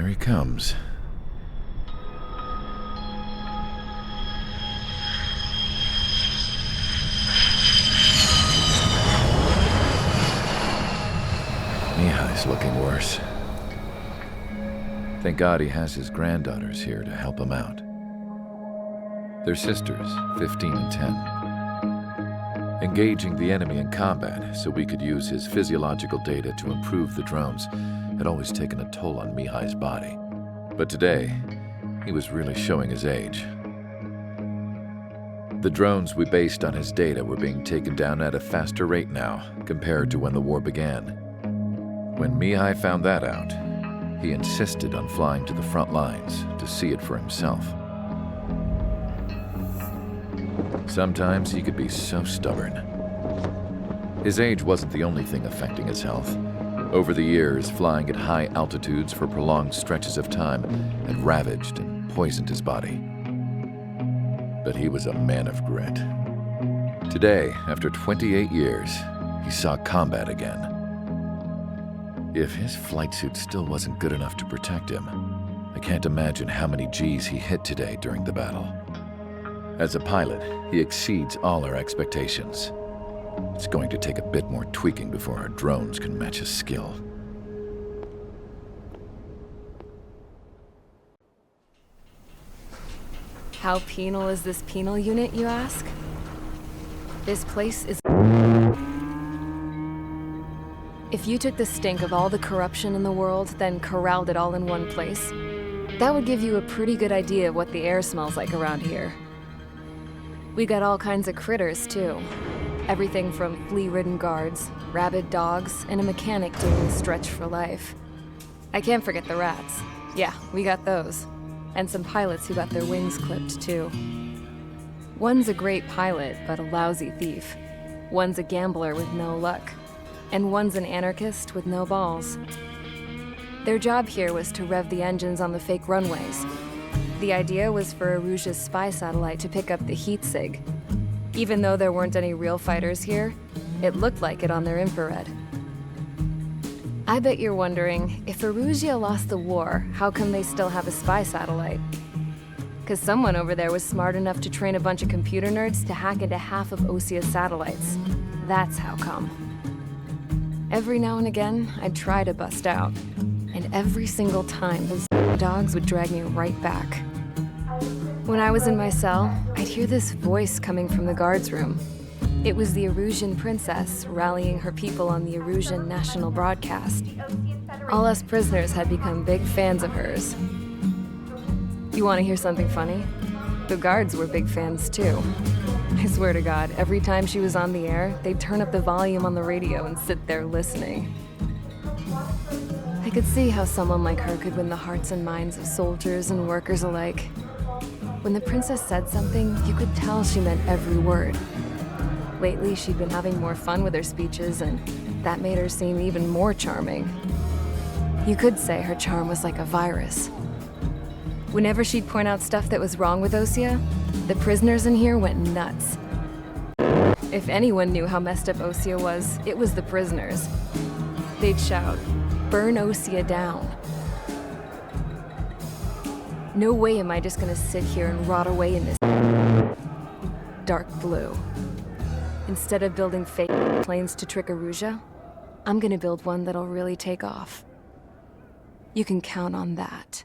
Here he comes. Mihai's looking worse. Thank God he has his granddaughters here to help him out. They're sisters, 15 and 10. Engaging the enemy in combat so we could use his physiological data to improve the drones had always taken a toll on Mihai's body. But today, he was really showing his age. The drones we based on his data were being taken down at a faster rate now compared to when the war began. When Mihai found that out, he insisted on flying to the front lines to see it for himself. Sometimes he could be so stubborn. His age wasn't the only thing affecting his health. Over the years, flying at high altitudes for prolonged stretches of time had ravaged and poisoned his body. But he was a man of grit. Today, after 28 years, he saw combat again. If his flight suit still wasn't good enough to protect him, I can't imagine how many G's he hit today during the battle. As a pilot, he exceeds all our expectations. It's going to take a bit more tweaking before our drones can match his skill. How penal is this penal unit, you ask? This place is... If you took the stink of all the corruption in the world, then corralled it all in one place, that would give you a pretty good idea of what the air smells like around here. We got all kinds of critters, too. Everything from flea-ridden guards, rabid dogs, and a mechanic doing the stretch for life. I can't forget the rats. Yeah, we got those. And some pilots who got their wings clipped, too. One's a great pilot, but a lousy thief. One's a gambler with no luck. And one's an anarchist with no balls. Their job here was to rev the engines on the fake runways. The idea was for Aruja's spy satellite to pick up the heat sig. Even though there weren't any real fighters here, it looked like it on their infrared. I bet you're wondering, if Aruja lost the war, how come they still have a spy satellite? 'Cause someone over there was smart enough to train a bunch of computer nerds to hack into half of USEA's satellites. That's how come. Every now and again, I'd try to bust out. And every single time, those dogs would drag me right back. When I was in my cell, I'd hear this voice coming from the guards room. It was the Arusian princess rallying her people on the Arusian national broadcast. All us prisoners had become big fans of hers. You want to hear something funny? The guards were big fans too. I swear to God, every time she was on the air, they'd turn up the volume on the radio and sit there listening. I could see how someone like her could win the hearts and minds of soldiers and workers alike. When the princess said something, you could tell she meant every word. Lately, she'd been having more fun with her speeches, and that made her seem even more charming. You could say her charm was like a virus. Whenever she'd point out stuff that was wrong with USEA, the prisoners in here went nuts. If anyone knew how messed up USEA was, it was the prisoners. They'd shout, "Burn USEA down." No way am I just gonna sit here and rot away in this dark blue. Instead of building fake planes to trick Aruja, I'm gonna build one that'll really take off. You can count on that.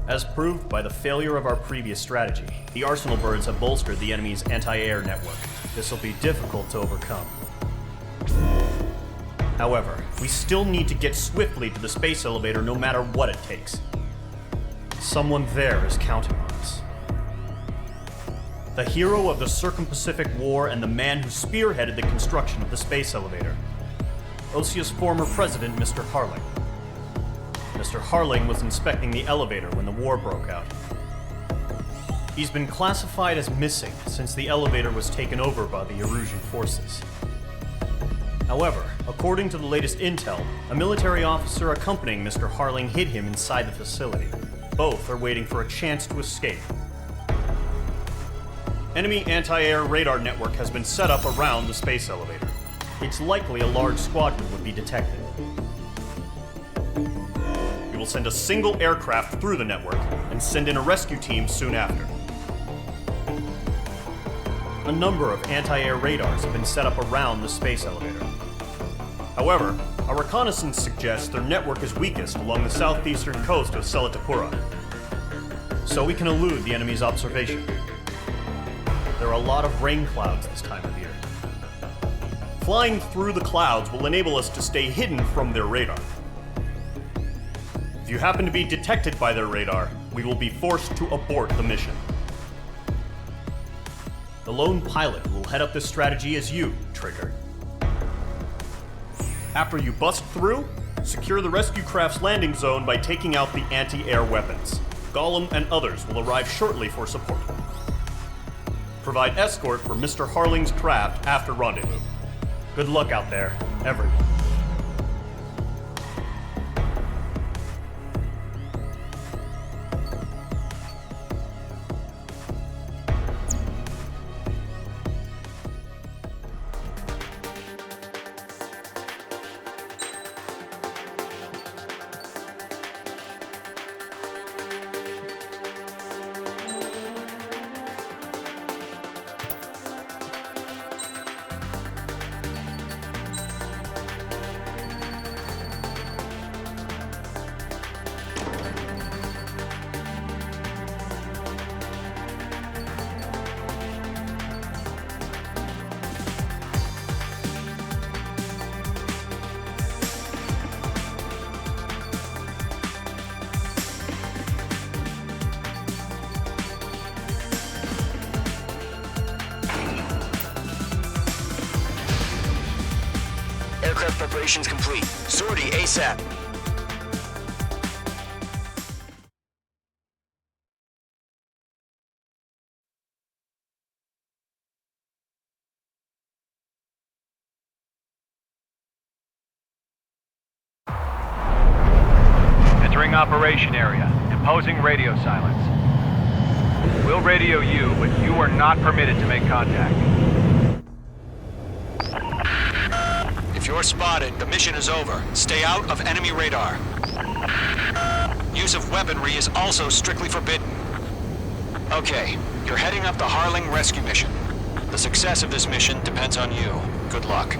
As proved by the failure of our previous strategy, the Arsenal birds have bolstered the enemy's anti-air network. This will be difficult to overcome. However, we still need to get swiftly to the space elevator no matter what it takes. Someone there is counting on us. The hero of the Circum-Pacific War and the man who spearheaded the construction of the space elevator. USEA's former president, Mr. Harling. Mr. Harling was inspecting the elevator when the war broke out. He's been classified as missing since the elevator was taken over by the Arusian forces. However, according to the latest intel, a military officer accompanying Mr. Harling hid him inside the facility. Both are waiting for a chance to escape. Enemy anti-air radar network has been set up around the space elevator. It's likely a large squadron would be detected. We will send a single aircraft through the network and send in a rescue team soon after. A number of anti-air radars have been set up around the space elevator. However, our reconnaissance suggests their network is weakest along the southeastern coast of Selatapura, so we can elude the enemy's observation. There are a lot of rain clouds this time of year. Flying through the clouds will enable us to stay hidden from their radar. If you happen to be detected by their radar, we will be forced to abort the mission. The lone pilot who will head up this strategy is you, Trigger. After you bust through, secure the rescue craft's landing zone by taking out the anti-air weapons. Gollum and others will arrive shortly for support. Provide escort for Mr. Harling's craft after rendezvous. Good luck out there, everyone. Aircraft preparations complete. Sortie ASAP. Entering operation area. Imposing radio silence. We'll radio you, but you are not permitted to make contact. If you're spotted, the mission is over. Stay out of enemy radar. Use of weaponry is also strictly forbidden. Okay, you're heading up the Harling rescue mission. The success of this mission depends on you. Good luck.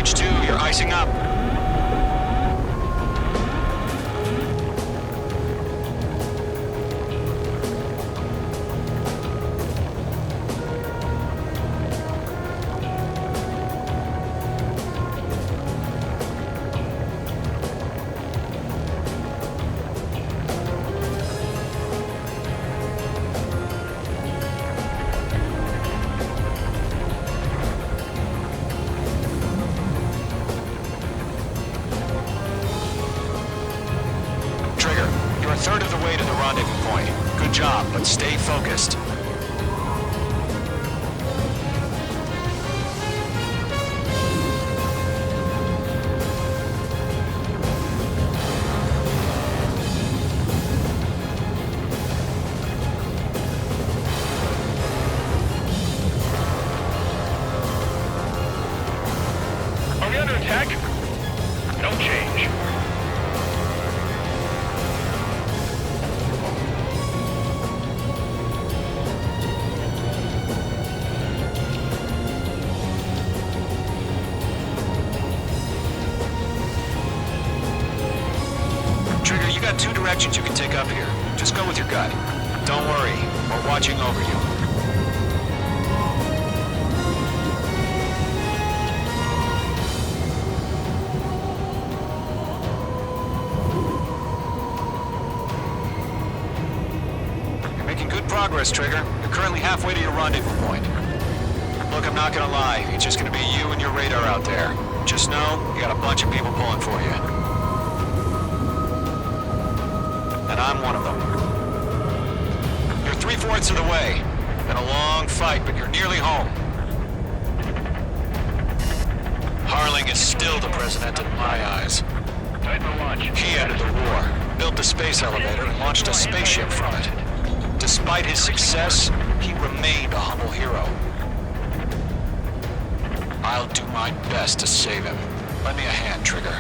H2, you're icing up. You're a third of the way to the rendezvous point. Good job, but stay focused. Are we under attack? Don't change. Trigger, you got two directions you can take up here. Just go with your gut. Don't worry, we're watching over you. You're making good progress progress, Trigger. You're currently halfway to your rendezvous point. Look, I'm not gonna lie. It's just gonna be you and your radar out there. Just know, you got a bunch of people pulling for you. And I'm one of them. You're 3/4 of the way. Been a long fight, but you're nearly home. Harling is still the president in my eyes. He ended the war, built the space elevator, and launched a spaceship from it. Despite his success, he remained a humble hero. I'll do my best to save him. Lend me a hand, Trigger.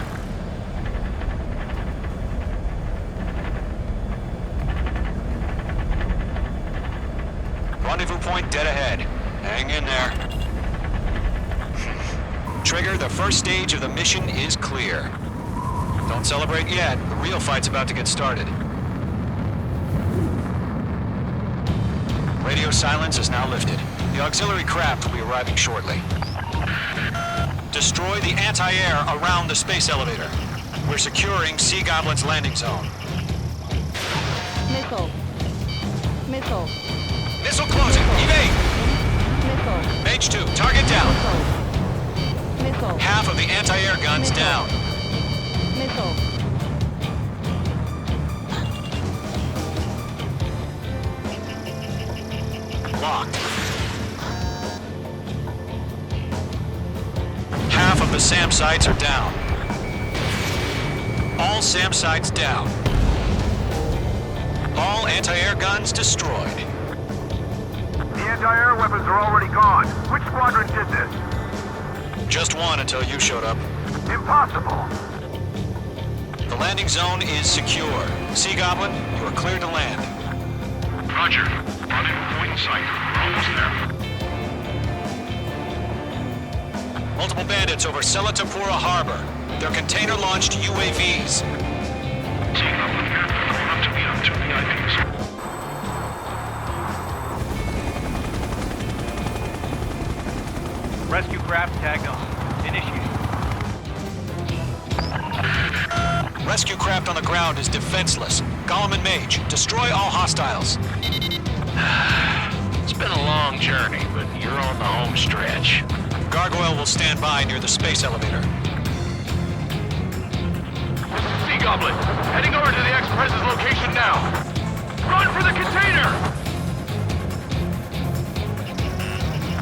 Rendezvous point dead ahead. Hang in there. Trigger, the first stage of the mission is clear. Don't celebrate yet. The real fight's about to get started. Radio silence is now lifted. The auxiliary craft will be arriving shortly. Destroy the anti-air around the space elevator. We're securing Sea Goblin's landing zone. Missile. Missile. Missile closing. Evade! Missile. Mage 2, target down. Missile. Half of the anti-air guns down. Missile. Locked. Half of the SAM sites are down. All SAM sites down. All anti-air guns destroyed. The anti-air weapons are already gone. Which squadron did this? Just one until you showed up. Impossible. The landing zone is secure. Sea Goblin, you are cleared to land. Roger. Rendezvous point in sight. We're almost there. Multiple bandits over Selatapura Harbor. They're container-launched UAVs. Team up here. Going up to meet up 2 VIPs. Rescue craft tagged on. Initiate. Rescue craft on the ground is defenseless. Gollum and Mage, destroy all hostiles. It's been a long journey, but you're on the home stretch. Gargoyle will stand by near the space elevator. Sea Goblin, heading over to the Express's location now. Run for the container!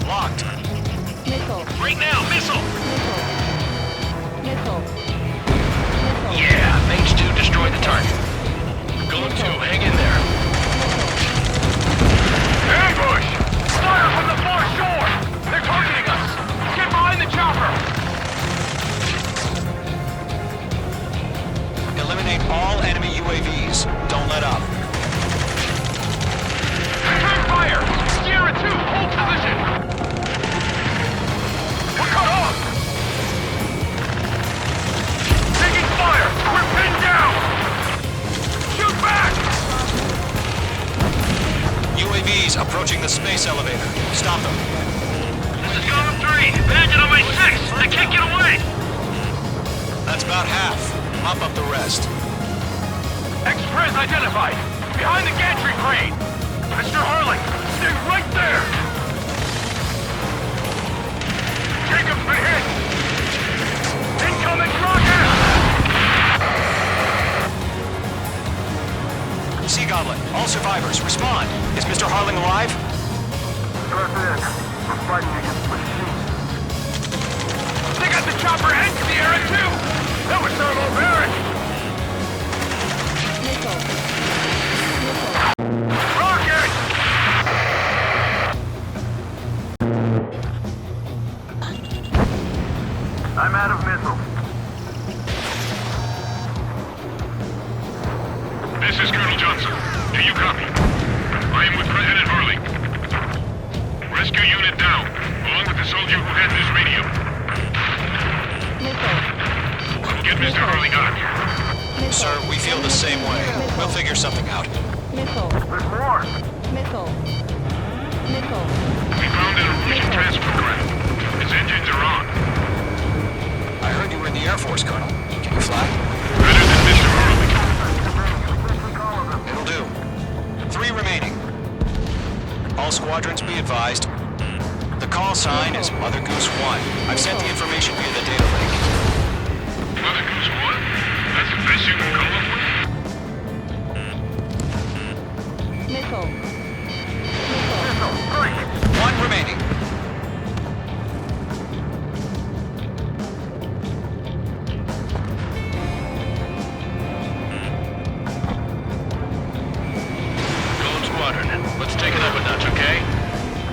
Locked. Missile. Right now, missile! Missile. Missile. Missile. Yeah, Mage 2 destroyed the target. Golem 2, hang in there. Ambush! Fire from the far shore! They're targeting us! Get behind the chopper! Eliminate all enemy UAVs. Don't let up. Return fire! Sierra 2, hold position! We're cut off! Taking fire! We're pinned down! Shoot back! UAVs approaching the space elevator. Stop them. This is Golem 3. Bandit on my 6. I can't get away. That's about half. Mop up the rest. Express identified! Behind the gantry crane! Mr. Harling, stay right there! Jacob's been hit! Incoming rocket! Sea Goblin, all survivors, respond. Is Mr. Harling alive? President, we're fighting against machines. They got the chopper and Sierra too! That was thermobaric! Missile. Rocket! I'm out of missiles. This is Colonel Johnson. Do you copy? I am with President Harling. Rescue unit down, along with the soldier who had this radio. Missile. We'll get Mr. Harling out of here. Missile. Sir, we feel the same way. We'll figure something out. Missile. There's more. Missile. Missile. We found an Russian transport craft. Its engines are on. I heard you were in the Air Force, Colonel. Can you fly? Better than Mr. Harling. It'll do. 3 remaining. All squadrons be advised. The call sign is Mother Goose 1. I've sent the information via the data link. Mother Goose 1? That's the best you can call them with? Missile. One remaining. Golden Squadron, let's take it up a notch, okay?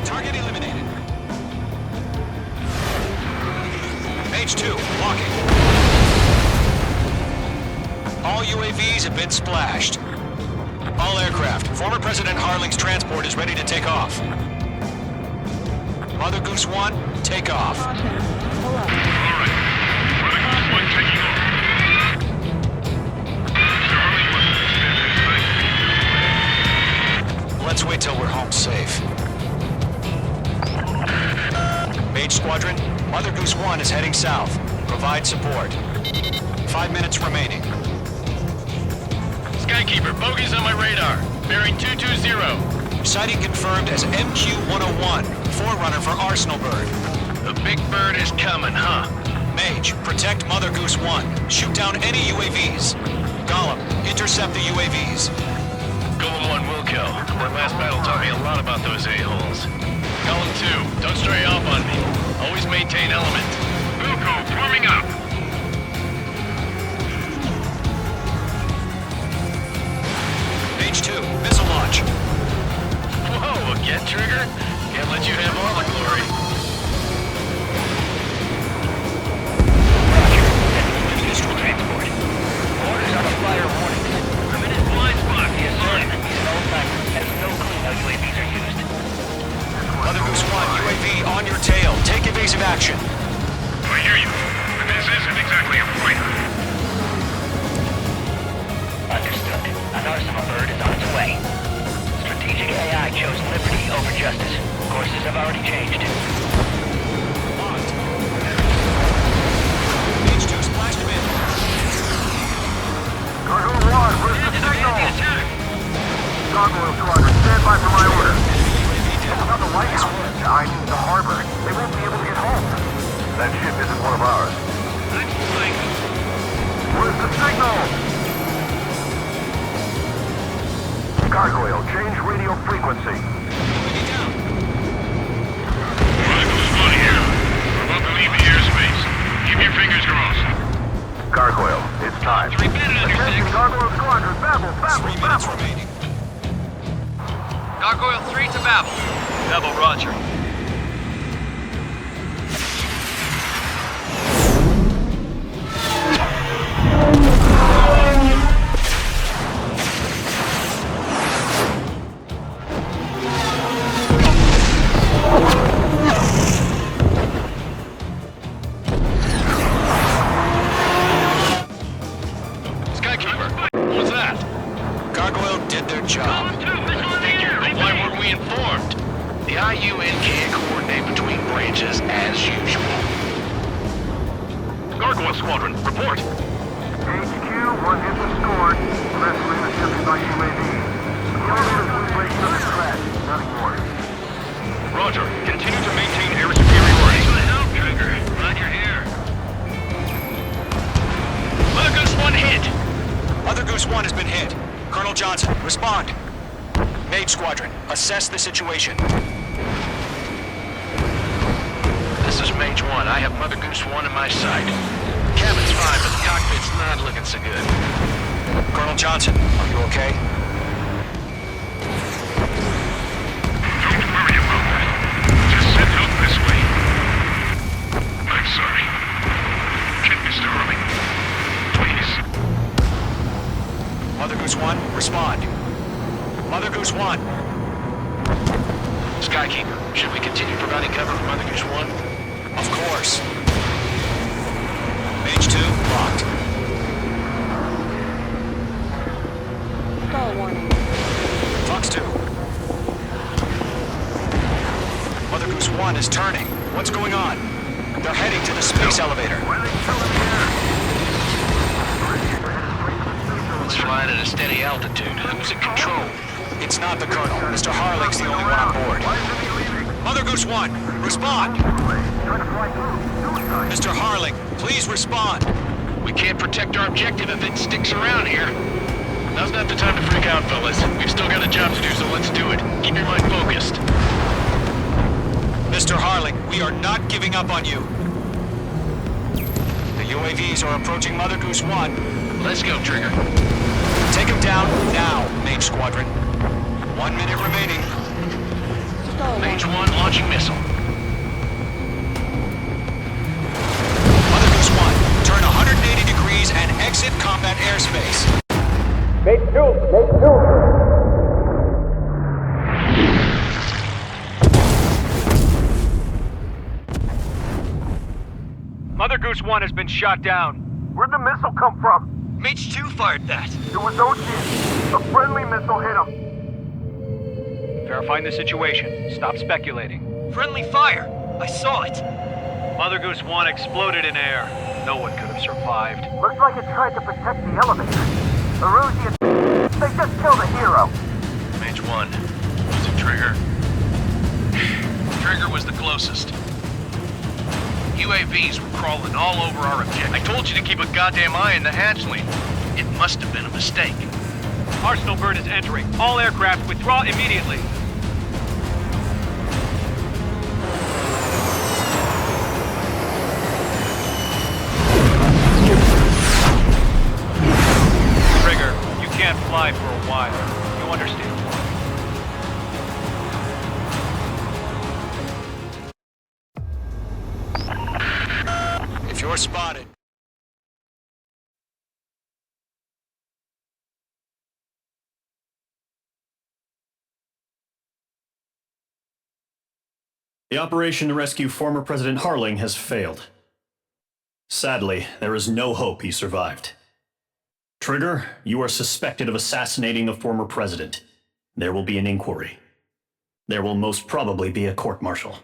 Target eliminated. Page 2, walking. All UAVs have been splashed. All aircraft, former President Harling's transport is ready to take off. Mother Goose 1, take off. Caution. Pull up. Alright. Mother Goose 1 taking off. Mr. Harley, what's the business? Let's wait till we're home safe. Mage Squadron, Mother Goose 1 is heading south. Provide support. 5 minutes remaining. Skykeeper, bogeys on my radar. Bearing 220. Sighting confirmed as MQ-101, forerunner for Arsenal Bird. The big bird is coming, huh? Mage, protect Mother Goose 1. Shoot down any UAVs. Gollum, intercept the UAVs. Golem 1 will kill. That last battle taught me a lot about those a-holes. Golem 2, don't stray off on me. Always maintain element. Wilco, forming up. Mage 2, missile launch. Whoa, a get trigger? Can't let you have all the glory. Transport. Orders on a flyer warning. I'm in his blind spot. The assignment. He's an old timer. Has no clue how UAVs are used. Mother Goose 1, UAV on your tail. Take evasive action. I hear you. But this isn't exactly a fighter. Understood. An Arsenal Bird is on its way. Strategic AI chose liberty over justice. Courses have already changed. Locked. Mage 2 splashed him in. Cargo 1, where's the signal? Gargoyle Squadron, stand by for my order. It's not the White House. I mean the harbor. They won't be able to get home. That ship isn't one of ours. Where's the signal? Gargoyle, change radio frequency. UAV down. Mother Goose 1 here. We're about to leave the airspace. Keep your fingers crossed. Gargoyle, it's time. Attention, Gargoyle Squadron, Babel, 3 minutes remaining. Gargoyle 3 to Babel. Babel, roger. Skykeeper, what's that? Gargoyle did their job. But why weren't we informed? The IUN can't coordinate between branches as usual. Gargoyle Squadron, report. HQ, 1 hit was scored. The rest were intercepted by UAV. The elevators will break another crash. Nothing more. Roger. Continue to maintain air superiority. Trigger, roger here. Mother Goose 1 hit. Mother Goose 1 has been hit. Colonel Johnson, respond. Mage Squadron, assess the situation. This is Mage 1. I have Mother Goose 1 in my sight. Cabin's fine, but the cockpit's not looking so good. Colonel Johnson, are you okay? Don't worry about that. Just send help this way. I'm sorry. Get Mr. Harley. Please. Mother Goose 1, respond. Mother Goose 1. Skykeeper, should we continue providing cover for Mother Goose 1? Of course. Mage 2, locked. Stall warning. Fox 2. Mother Goose 1 is turning. What's going on? They're heading to the space elevator. It's flying at a steady altitude. Who's in control? It's not the Colonel. Mr. Harling's the only one on board. Goose 1, respond! Mr. Harling, please respond! We can't protect our objective if it sticks around here. Now's not the time to freak out, fellas. We've still got a job to do, so let's do it. Keep your mind focused. Mr. Harling, we are not giving up on you. The UAVs are approaching Mother Goose 1. Let's go, Trigger. Take him down now, Mage Squadron. 1 minute remaining. Mage 1 launching missile. Mother Goose 1, turn 180 degrees and exit combat airspace. Mother Goose 1 has been shot down. Where'd the missile come from? Mage 2 fired that. It was OC. A friendly missile hit him. Verifying the situation. Stop speculating. Friendly fire. I saw it. Mother Goose 1 exploded in air. No one could have survived. Looks like it tried to protect the elevator. Erusian, they just killed a hero. Mage 1. Was it Trigger? Trigger was the closest. UAVs were crawling all over our objective. I told you to keep a goddamn eye on the hatchling. It must have been a mistake. Arsenal bird is entering. All aircraft withdraw immediately. Trigger, you can't fly for a while. You understand? If you're spotted, the operation to rescue former President Harling has failed. Sadly, there is no hope he survived. Trigger, you are suspected of assassinating the former president. There will be an inquiry. There will most probably be a court-martial.